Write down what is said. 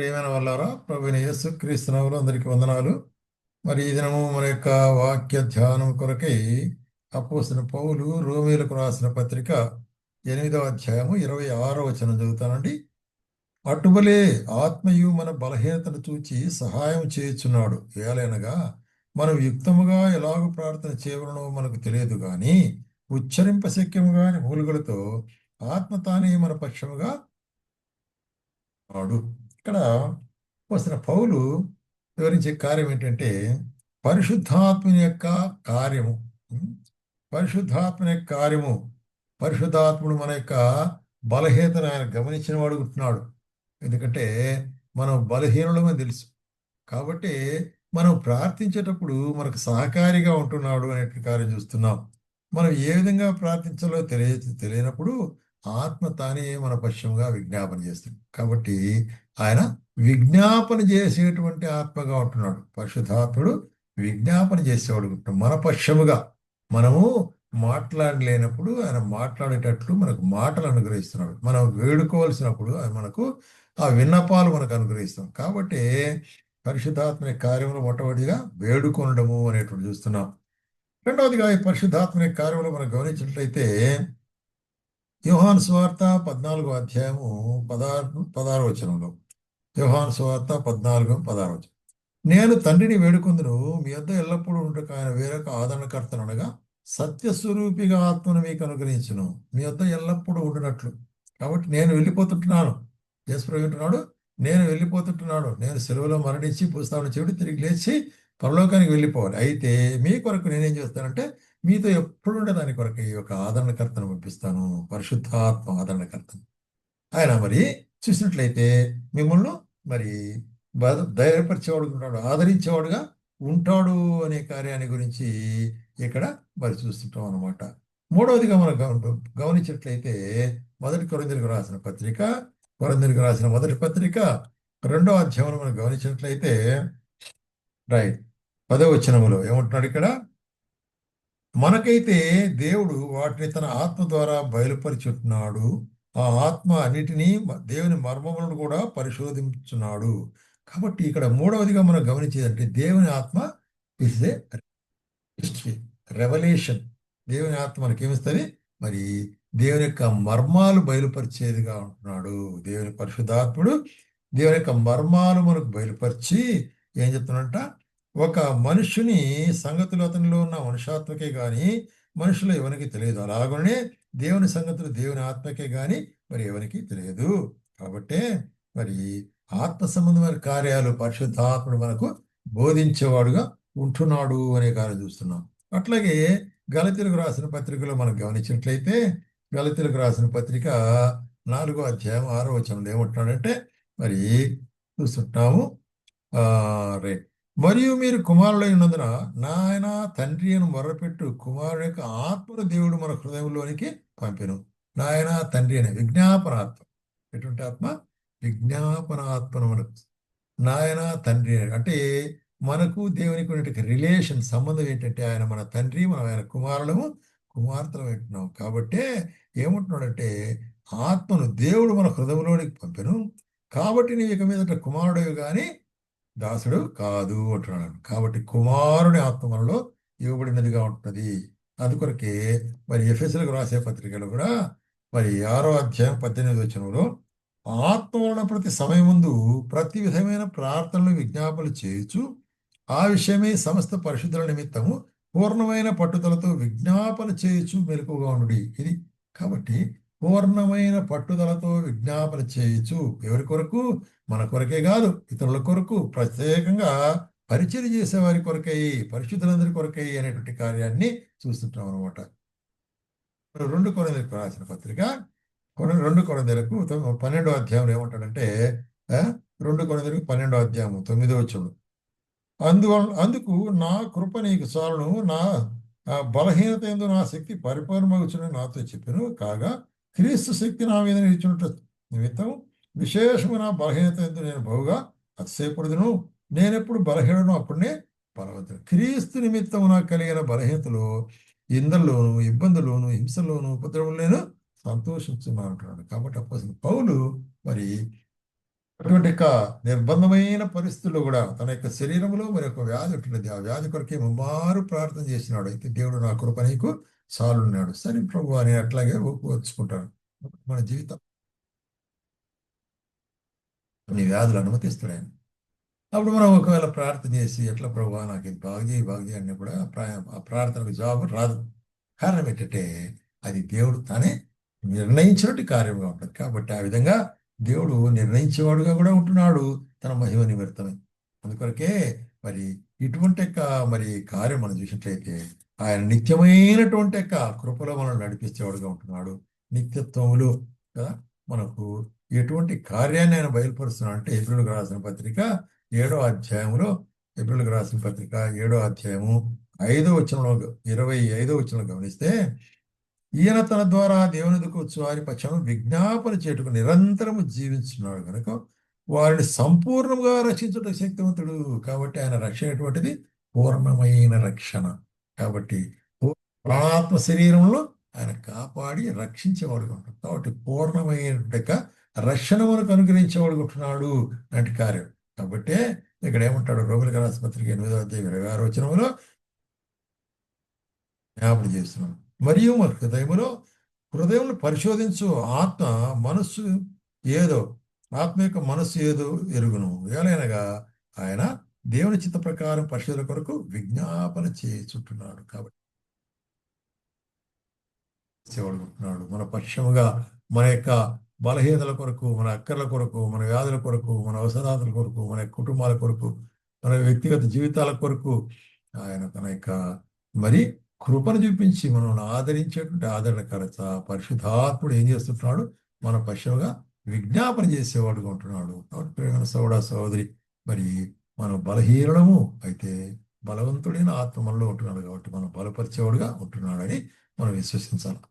ప్రియమైన వాళ్ళారా, ప్రభువైన యేసు క్రీస్తునామములో అందరికీ వందనాలు. మరి ఈ దినము మన యొక్క వాక్య ధ్యానం కొరకై అపోస్తలుడైన పౌలు రోమీయులకు రాసిన పత్రిక 8వ అధ్యాయము 26వ వచనం చదువుతానండి. అటువలే ఆత్మయు మన బలహీనతను చూచి సహాయం చేయుచున్నాడు. ఏలైనగా మనం యుక్తముగా ఎలాగూ ప్రార్థన చేయవలనో మనకు తెలియదు గాని ఉచ్చరింపశక్యము కాని మూలుగులతో ఆత్మ తానే మన పక్షముగా వాడు. ఇక్కడ వస్తున్న పౌలు వివరించే కార్యం ఏంటంటే పరిశుద్ధాత్మని యొక్క కార్యము. ఉం? పరిశుద్ధాత్మని యొక్క కార్యము. పరిశుద్ధాత్ముడు మన యొక్క బలహీనతను ఆయన గమనించిన వాడు ఉంటున్నాడు. ఎందుకంటే మనం బలహీనులమని తెలుసు. కాబట్టి మనం ప్రార్థించేటప్పుడు మనకు సహకారిగా ఉంటున్నాడు అనే కార్యం చూస్తున్నాం. మనం ఏ విధంగా ప్రార్థించాలో తెలియనప్పుడు ఆత్మ తానే మన పక్షంగా విజ్ఞాపన చేస్తుంది. కాబట్టి ఆయన విజ్ఞాపన చేసేటువంటి ఆత్మగా ఉంటున్నాడు. పరిశుద్ధాత్ముడు విజ్ఞాపన చేసేవాడు ఉంటున్నాడు మన పక్షముగా. మనము మాట్లాడలేనప్పుడు ఆయన మాట్లాడేటట్లు మనకు మాటలు అనుగ్రహిస్తున్నాడు. మనం వేడుకోవాల్సినప్పుడు ఆయన మనకు ఆ విన్నపాలు మనకు అనుగ్రహిస్తాం. కాబట్టి పరిశుద్ధాత్మ కార్యములు మొట్టమొదటిగా వేడుకొనడము అనేటువంటి చూస్తున్నాం. రెండవదిగా ఈ పరిశుద్ధాత్మ కార్యములు మనం గమనించినట్లయితే యోహాను సువార్త 14వ అధ్యాయము 16 వచనంలో, యోహాను సువార్త 14:16 వచనం, నేను తండ్రిని వేడుకొందును, మీ వద్ద ఎల్లప్పుడూ ఉండక ఆయన వేరొక ఆదరణకర్తను అనగా సత్యస్వరూపిగా ఆత్మను మీకు అనుగ్రహించును, మీ వద్ద ఎల్లప్పుడూ ఉండినట్లు. కాబట్టి నేను వెళ్ళిపోతుంటున్నాను. యేసు అంటున్నాడు, నేను వెళ్ళిపోతుంటున్నాను. నేను సెలవులో మరణించి పుస్తకం చెవిటి తిరిగి లేచి పరలోకానికి వెళ్ళిపోవాలి. అయితే మీ కొరకు నేనేం చేస్తానంటే మీతో ఎప్పుడు ఉండే దాని కొరకు ఈ యొక్క ఆదరణకర్తను పంపిస్తాను, పరిశుద్ధాత్మ ఆదరణకర్తను. ఆయన మరి చూసినట్లయితే మిమ్మల్ని మరి ధైర్యపరిచేవాడు ఉంటాడు, ఆదరించేవాడుగా ఉంటాడు అనే కార్యాన్ని గురించి ఇక్కడ మరి చూస్తుంటాం అన్నమాట. మూడవదిగా మనం గమనించినట్లయితే కొరింథీయులకు రాసిన మొదటి పత్రిక 2వ అధ్యాయం మనం గమనించినట్లయితే రైట్ 10వ వచనములో ఏమంటున్నాడు ఇక్కడ, మనకైతే దేవుడు వాటిని తన ఆత్మ ద్వారా బయలుపరిచుంటున్నాడు. ఆ ఆత్మ అన్నిటినీ దేవుని మర్మములను కూడా పరిశోధించున్నాడు. కాబట్టి ఇక్కడ మూడవదిగా మనం గమనించేదంటే దేవుని ఆత్మ ఇస్ ఏ రెవల్యూషన్. దేవుని ఆత్మ మనకేమిస్తుంది? మరి దేవుని యొక్క మర్మాలు బయలుపరిచేదిగా ఉంటున్నాడు. దేవుని పరిశుద్ధాత్ముడు దేవుని యొక్క మర్మాలు మనకు బయలుపరిచి ఏం చెప్తున్నట్ట, ఒక మనుషుని సంగతులు అతనిలో ఉన్న మనుషాత్మకే గాని మనుషులు ఎవరికి తెలియదు. అలాగనే దేవుని సంగతులు దేవుని ఆత్మకే గాని మరి ఎవరికి తెలియదు. కాబట్టే మరి ఆత్మ సంబంధమైన కార్యాలు పరిశుద్ధాత్ముడు మనకు బోధించేవాడుగా ఉంటున్నాడు అనే కార్యం చూస్తున్నాం. అట్లాగే గలతీయులకు రాసిన పత్రికలో మనం గమనించినట్లయితే గలతీయులకు రాసిన పత్రిక 4వ అధ్యాయం 6వ వచనంలో ఏమంటున్నాడంటే మరి చూస్తుంటాము. రైట్, మరియు మీరు కుమారులై ఉన్నందున నాయన తండ్రి అని మొర్రపెట్టు, కుమారుడు యొక్క ఆత్మను దేవుడు మన హృదయంలోనికి పంపెను. నాయన తండ్రి అనే విజ్ఞాపనాత్మ. ఎటువంటి ఆత్మ? విజ్ఞాపనాత్మను మనకు నాయన తండ్రి అంటే మనకు దేవునికి ఉన్నటువంటి రిలేషన్ సంబంధం ఏంటంటే ఆయన మన తండ్రి, మనం ఆయన కుమారులము కుమార్తెలు అంటున్నాం. కాబట్టే ఏమంటున్నాడంటే ఆత్మను దేవుడు మన హృదయంలోనికి పంపెను, కాబట్టి నీవు ఇక మీద కుమారుడు కానీ దాసుడు కాదు అంటున్నాడు. కాబట్టి కుమారుని ఆత్మ మనలో ఇవ్వబడినదిగా ఉంటున్నది. అందుకొరకే మరి ఎఫెసీయులకు రాసే పత్రికలో కూడా మరి 6వ అధ్యాయం 18వ వచనంలో ఆత్మ వలన ప్రతి సమయముందు ప్రతి విధమైన ప్రార్థనలు విజ్ఞాపనలు చేయుచు ఆ విషయమే సమస్త పరిశుద్ధుల నిమిత్తము పూర్ణమైన పట్టుదలతో విజ్ఞాపన చేయుచు మెలకుగా ఉండు. ఇది కాబట్టి పూర్ణమైన పట్టుదలతో విజ్ఞాపన చేయొచ్చు. ఎవరి కొరకు? మన కొరకే కాదు, ఇతరుల కొరకు, ప్రత్యేకంగా పరిచయం చేసే వారి కొరకై, పరిశుద్ధులందరి కొరకై అనేటువంటి కార్యాన్ని చూస్తుంటాం అనమాట. 2 కొరింథీయులకు రాసిన పత్రిక 2 కొరింథీయులకు 12వ అధ్యాయంలో ఏమంటాడంటే 2 కొరింథీయులకు 12వ అధ్యాయం 9వ వచనం, అందుకు నా కృప నీకు చాలును, నా బలహీనత యందు నా శక్తి పరిపూర్ణమగుచునని నాతో చెప్పాను. కాగా క్రీస్తు శక్తి నా మీద నిలిచినట్టు నిమిత్తం విశేషము నా బలహీనత యందు నేను బహుగా అతిశయపడుదును. నేనెప్పుడు బలహీనను అప్పుడే బలవంతుడు. క్రీస్తు నిమిత్తం నాకు కలిగిన బలహీనతలో, ఇందల్లోను, ఇబ్బందుల్లోను, హింసల్లోను, ఉపద్రవంలోను సంతోషించున్నాను అంటున్నాడు. కాబట్టి అపోస్తలుడైన పౌలు మరి అటువంటి యొక్క నిర్బంధమైన పరిస్థితుల్లో కూడా తన యొక్క శరీరంలో మరి ఒక వ్యాధి ఉంటున్నది. ఆ వ్యాధి కొరకే ముమ్మారు ప్రార్థన చేసినాడు. అయితే దేవుడు నా కృప నీకు చాలున్నాడు. సరే ప్రభు అని అట్లాగే ఒప్పుకొచ్చుకుంటాను. మన జీవితం కొన్ని వ్యాధులు అనుమతిస్తాడు ఆయన. అప్పుడు మనం ఒకవేళ ప్రార్థన చేసి ఎట్లా ప్రభు నాకు ఇది బాగు చేయి అని కూడా ఆ ప్రార్థనకు జవాబు రాదు. కారణం ఏంటంటే అది దేవుడు తానే నిర్ణయించినట్టు కార్యంగా ఉంటుంది. కాబట్టి ఆ విధంగా దేవుడు నిర్ణయించేవాడుగా కూడా ఉంటున్నాడు తన మహిమ నిమిత్తమే. అందుకొరకే మరి ఇటువంటి యొక్క మరి కార్యం మనం చూసినట్లయితే ఆయన నిత్యమైనటువంటి యొక్క కృపలో మనం నడిపించేవాడుగా ఉంటున్నాడు. నిత్యత్వములు కదా మనకు ఎటువంటి కార్యాన్ని ఆయన బయలుపరుస్తున్నాడు అంటే హెబ్రీయులకు రాసిన పత్రిక 7వ అధ్యాయంలో హెబ్రీయులకు రాసిన పత్రిక 7వ అధ్యాయము 5వ వచనంలో 25వ వచనంలో గమనిస్తే ఈయన తన ద్వారా దేవుని ఎదుకు వచ్చు వారి పక్షం విజ్ఞాపన చేటుకు నిరంతరము జీవించున్నాడు కనుక వారిని సంపూర్ణంగా రక్షించుట శక్తివంతుడు. కాబట్టి ఆయన రక్షణ ఎటువంటిది పూర్ణమైన రక్షణ. కాబట్టి ప్రాణాత్మ శరీరంలో ఆయన కాపాడి రక్షించేవాడుగా ఉంటాడు. కాబట్టి పూర్ణమైన రక్షణ మనకు అనుగ్రహించేవాడుగా ఉంటున్నాడు లాంటి కార్యం. కాబట్టి ఇక్కడ ఏమంటాడు రోమిలకు రాసిన పత్రిక 8వ అధ్యాయం 26వ వచనంలో జ్ఞాపకం చేస్తున్నాడు. మరియు మన హృదయంలో పరిశోధించు మనస్సు ఏదో ఆత్మ యొక్క మనస్సు ఏదో ఎరుగును ఏలైనగా ఆయన దేవుని చిత్త ప్రకారం పరిశోధన కొరకు విజ్ఞాపన చేయుచుంటున్నాడు. కాబట్టి సేవడుకుంటున్నాడు మన పక్షముగా మన యొక్క బలహీనతల కొరకు, మన అక్కర్ల కొరకు, మన వ్యాధుల కొరకు, మన అవసరాల కొరకు, మన కుటుంబాల కొరకు, మన వ్యక్తిగత జీవితాల కొరకు ఆయన తన యొక్క మరి కృపను చూపించి మనల్ని ఆదరించేటువంటి ఆదరణకర్త పరిశుద్ధాత్ముడు ఏం చేస్తుంటున్నాడు మన పక్షముగా విజ్ఞాపన చేసేవాడుగా ఉంటున్నాడు. కాబట్టి ప్రేమ సోదర సహోదరి మరి మనం బలహీనము అయితే బలవంతుడైన ఆత్మ మనలో ఉంటున్నాడు. కాబట్టి మనం బలపరిచేవాడుగా ఉంటున్నాడని మనం విశ్వసించాలి.